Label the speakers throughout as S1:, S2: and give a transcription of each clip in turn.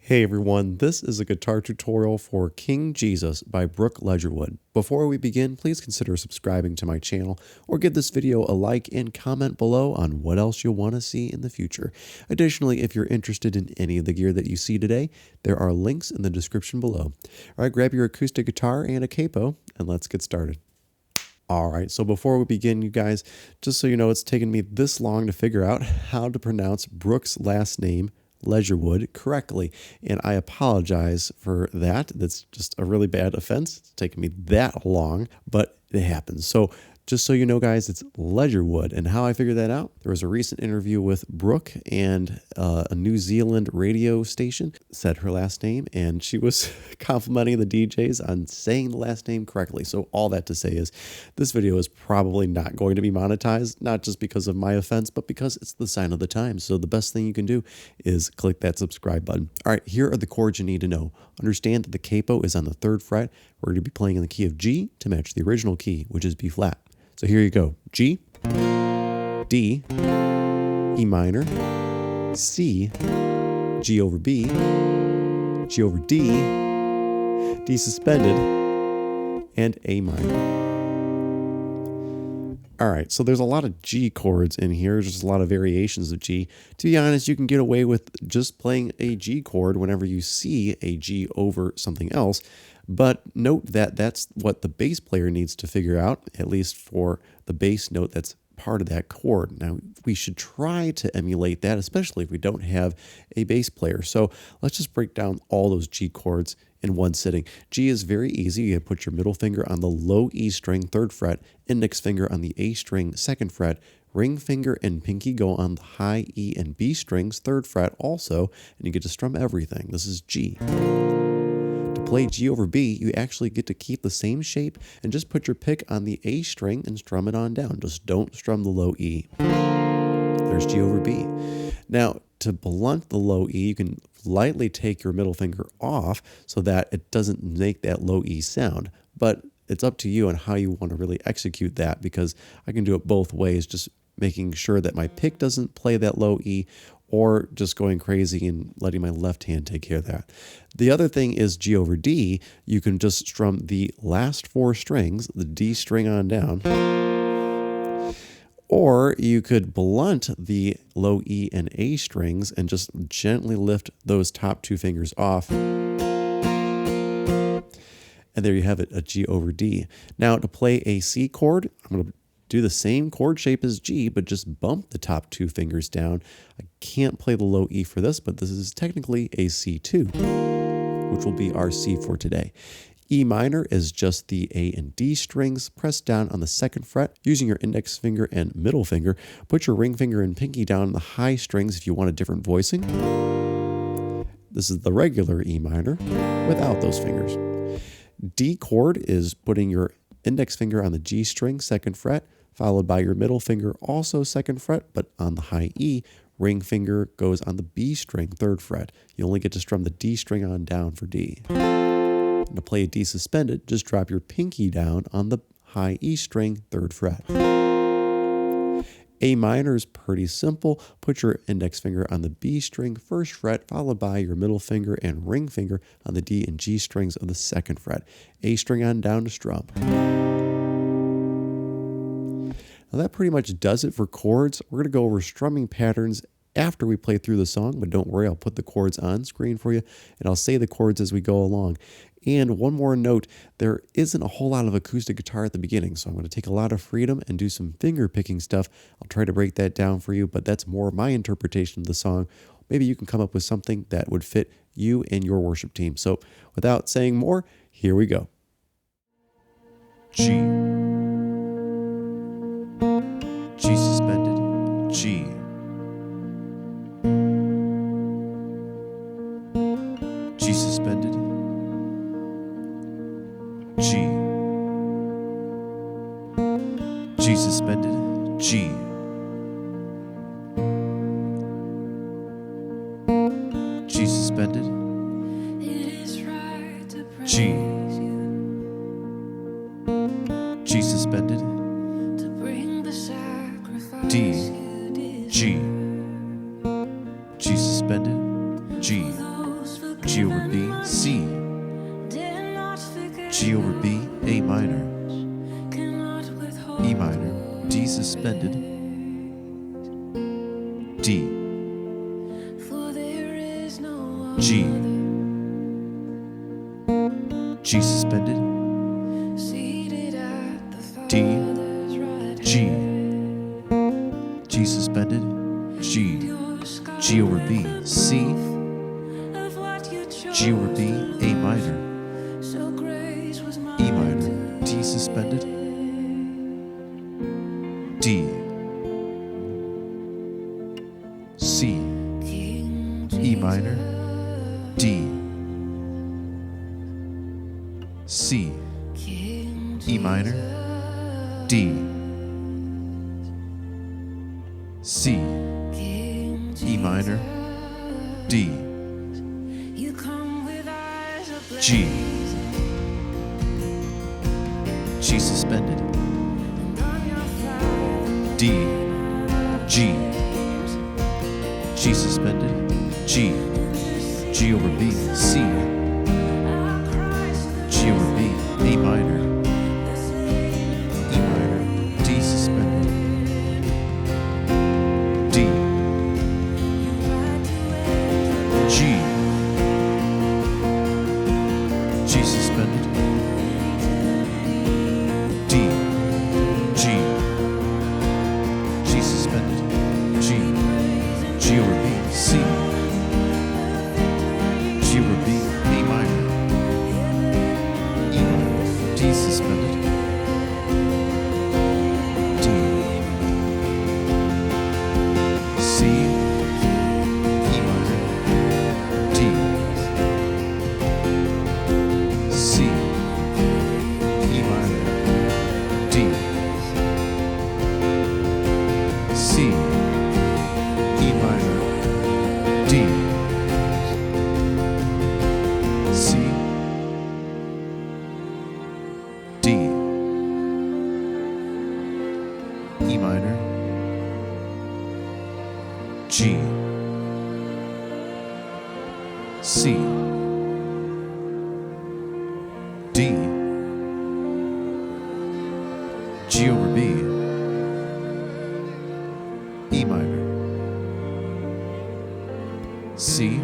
S1: Hey everyone, this is a guitar tutorial for King Jesus by Brooke Ligertwood. Before we begin, please consider subscribing to my channel or give this video a like and comment below on what else you'll want to see in the future. Additionally, if you're interested in any of the gear that you see today, there are links in the description below. Alright, grab your acoustic guitar and a capo and let's get started. Alright, so before we begin, you guys, just so you know, it's taken me this long to figure out how to pronounce Brooke's last name, Ligertwood, correctly, and I apologize for that. That's just a really bad offense. It's taken me that long, but it happens. So just so you know, guys, it's Ligertwood. And how I figured that out, there was a recent interview with Brooke, and a New Zealand radio station said her last name, and she was complimenting the DJs on saying the last name correctly. So all that to say is this video is probably not going to be monetized, not just because of my offense, but because it's the sign of the times. So the best thing you can do is click that subscribe button. All right, here are the chords you need to know. Understand that the capo is on the 3rd fret. We're going to be playing in the key of G to match the original key, which is B flat. So here you go. G, D, E minor, C, G over B, G over D, D suspended, and A minor. All right, so there's a lot of G chords in here. There's just a lot of variations of G. To be honest, you can get away with just playing a G chord whenever you see a G over something else. But note that that's what the bass player needs to figure out, at least for the bass note that's part of that chord. Now, we should try to emulate that, especially if we don't have a bass player. So let's just break down all those G chords in one sitting. G is very easy. You put your middle finger on the low E string, 3rd fret, index finger on the A string, 2nd fret, ring finger and pinky go on the high E and B strings, 3rd fret also, and you get to strum everything. This is G. To play G over B, you actually get to keep the same shape and just put your pick on the A string and strum it on down. Just don't strum the low E. There's G over B. Now, to blunt the low E, you can lightly take your middle finger off so that it doesn't make that low E sound. But it's up to you on how you want to really execute that, because I can do it both ways, just making sure that my pick doesn't play that low E, or just going crazy and letting my left hand take care of that. The other thing is G over D. You can just strum the last 4 strings, the D string on down, or you could blunt the low E and A strings and just gently lift those top 2 fingers off. And there you have it, a G over D. Now to play a C chord, I'm going to do the same chord shape as G, but just bump the top 2 fingers down. I can't play the low E for this, but this is technically a C2, which will be our C for today. E minor is just the A and D strings pressed down on the 2nd fret. Using your index finger and middle finger, put your ring finger and pinky down on the high strings if you want a different voicing. This is the regular E minor without those fingers. D chord is putting your index finger on the G string, 2nd fret, followed by your middle finger, also 2nd fret, but on the high E. Ring finger goes on the B string, 3rd fret. You only get to strum the D string on down for D. And to play a D suspended, just drop your pinky down on the high E string, 3rd fret. A minor is pretty simple. Put your index finger on the B string, 1st fret, followed by your middle finger and ring finger on the D and G strings of the 2nd fret. A string on down to strum. Now that pretty much does it for chords. We're going to go over strumming patterns after we play through the song, but don't worry, I'll put the chords on screen for you, and I'll say the chords as we go along. And one more note, there isn't a whole lot of acoustic guitar at the beginning, so I'm going to take a lot of freedom and do some finger picking stuff. I'll try to break that down for you, but that's more my interpretation of the song. Maybe you can come up with something that would fit you and your worship team. So without saying more, here we go. G. G suspended, G. G suspended, G. G suspended, G. G suspended, G. G suspended, D, G. G suspended, G. G over B, C, G over B, A minor, E minor, D suspended, D, G, G suspended, D, G, G suspended, G, G over B, C, G over B, A minor, E minor, D suspended, D, C, E minor, D, C, E minor, D, C, E minor, D, G, G suspended, D, G, G suspended, G, G over B, C, G over B, A minor, E minor, D suspended, D, G, G suspended, D, G, G suspended, G, G over B, C, G over B, A minor, E minor, D suspended, D, C, E minor, D, C, E minor, D, C, E minor, D, C, D, E minor, G, C, D, G over B, E minor, C,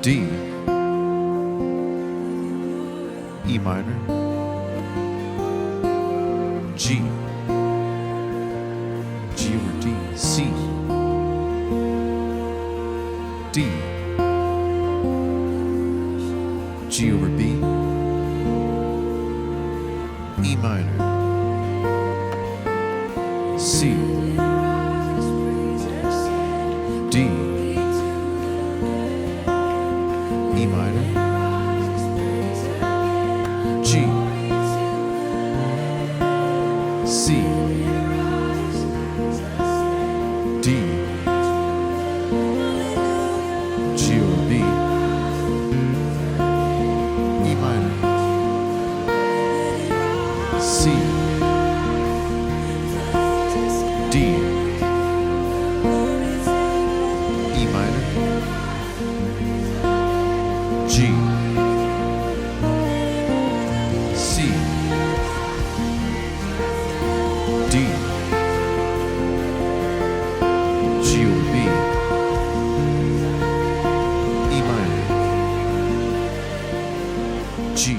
S1: D, E minor, G, G over D, C, D, G over B, E minor, C, D, E minor, G, C, D, G over B, E minor, C, D, E minor, G, C, D, G over B, E minor, G,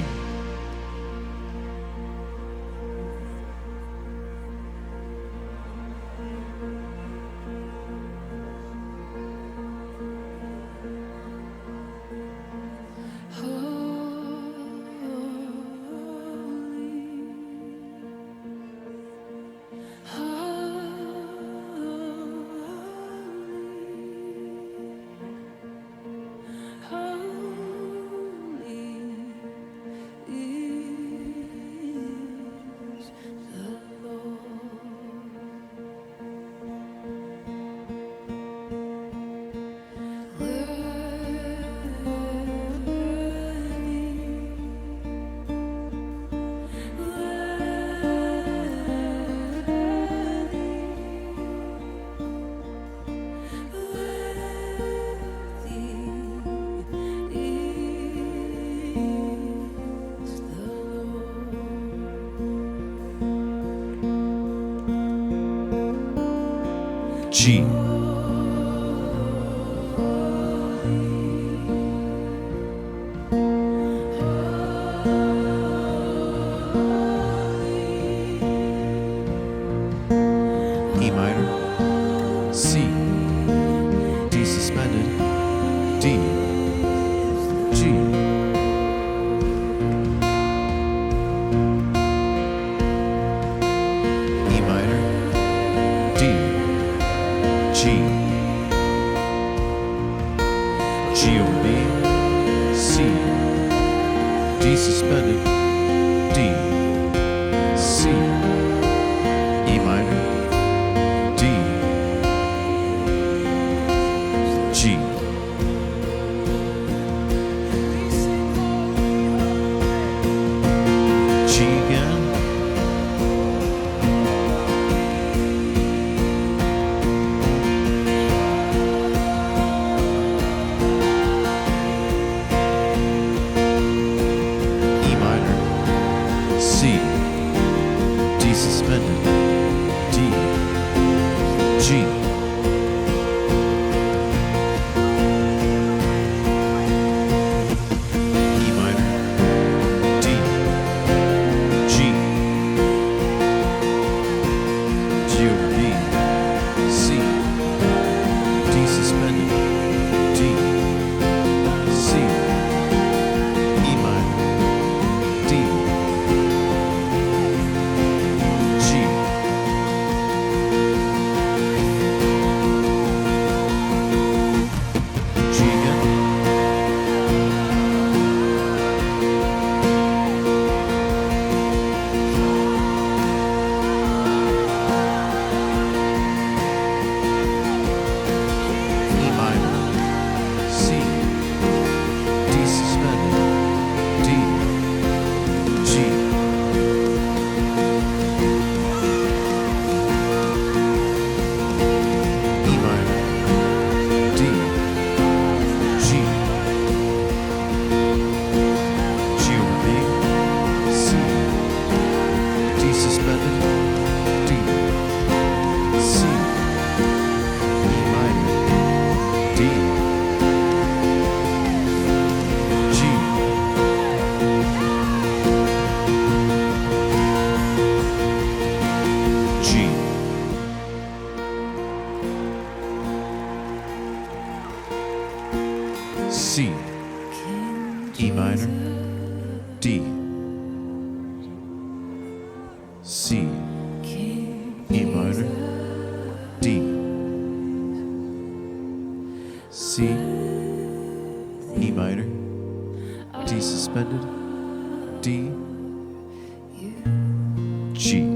S1: G. E minor, C, D suspended, D, G, E minor, D, G, G over B, C, D suspended, D, C, E minor, D, G. G again. E minor, C, D suspended, D, G. E minor, D, G, G over B, C, D suspended, D, C, E minor, D, G. G again. E minor, C, D suspended, D, G. E minor, D, G, G over B, C, D suspended, D, C, E minor, D, G, G. C, E minor, D, C, E minor, D, C, E minor, D suspended, D, G.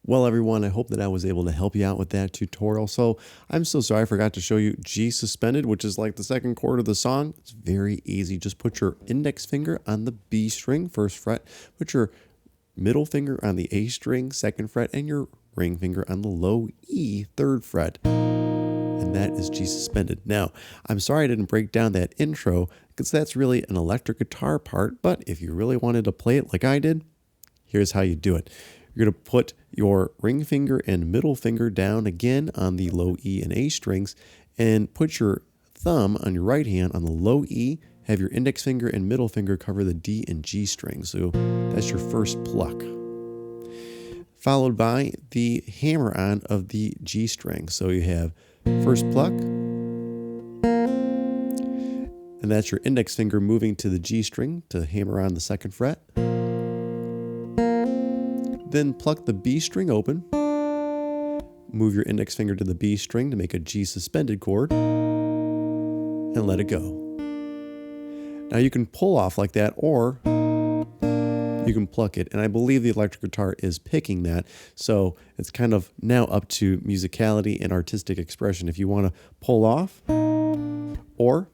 S1: Well, everyone, I hope that I was able to help you out with that tutorial. So I'm so sorry I forgot to show you G suspended, which is like the second chord of the song. It's very easy. Just put your index finger on the B string, first fret. Put your middle finger on the A string, second fret, and your ring finger on the low E, third fret. And that is G suspended. Now, I'm sorry I didn't break down that intro because that's really an electric guitar part. But if you really wanted to play it like I did, here's how you do it. You're going to put your ring finger and middle finger down again on the low E and A strings and put your thumb on your right hand on the low E. Have your index finger and middle finger cover the D and G strings. So that's your first pluck. Followed by the hammer on of the G string. So you have first pluck, and that's your index finger moving to the G string to hammer on the second fret. Then pluck the B string open, move your index finger to the B string to make a G suspended chord, and let it go. Now you can pull off like that, or you can pluck it, and I believe the electric guitar is picking that, so it's kind of now up to musicality and artistic expression if you want to pull off or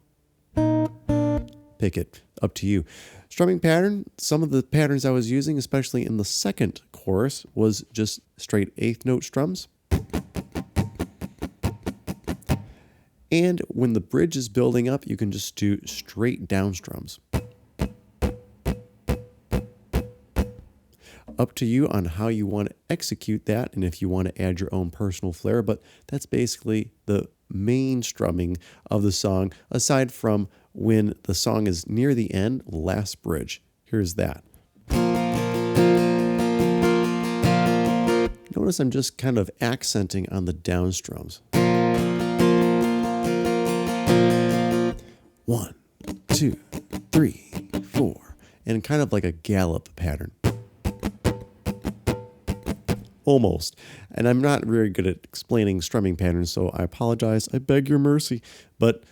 S1: pick it. Up to you. Strumming pattern, some of the patterns I was using, especially in the second chorus, was just straight eighth note strums. And when the bridge is building up, you can just do straight down strums. Up to you on how you want to execute that and if you want to add your own personal flair, but that's basically the main strumming of the song, aside from when the song is near the end, last bridge. Here's that. Notice I'm just kind of accenting on the down strums. 1, 2, 3, 4, and kind of like a gallop pattern. Almost. And I'm not very good at explaining strumming patterns, so I apologize. I beg your mercy. But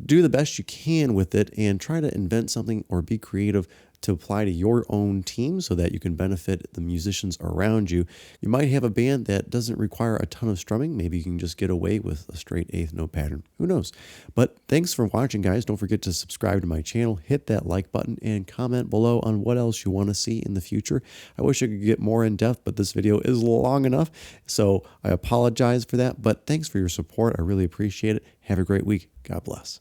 S1: do the best you can with it and try to invent something or be creative to apply to your own team so that you can benefit the musicians around you. You might have a band that doesn't require a ton of strumming. Maybe you can just get away with a straight eighth note pattern. Who knows? But thanks for watching, guys. Don't forget to subscribe to my channel, hit that like button, and comment below on what else you want to see in the future. I wish I could get more in depth, but this video is long enough, so I apologize for that. But thanks for your support. I really appreciate it. Have a great week. God bless.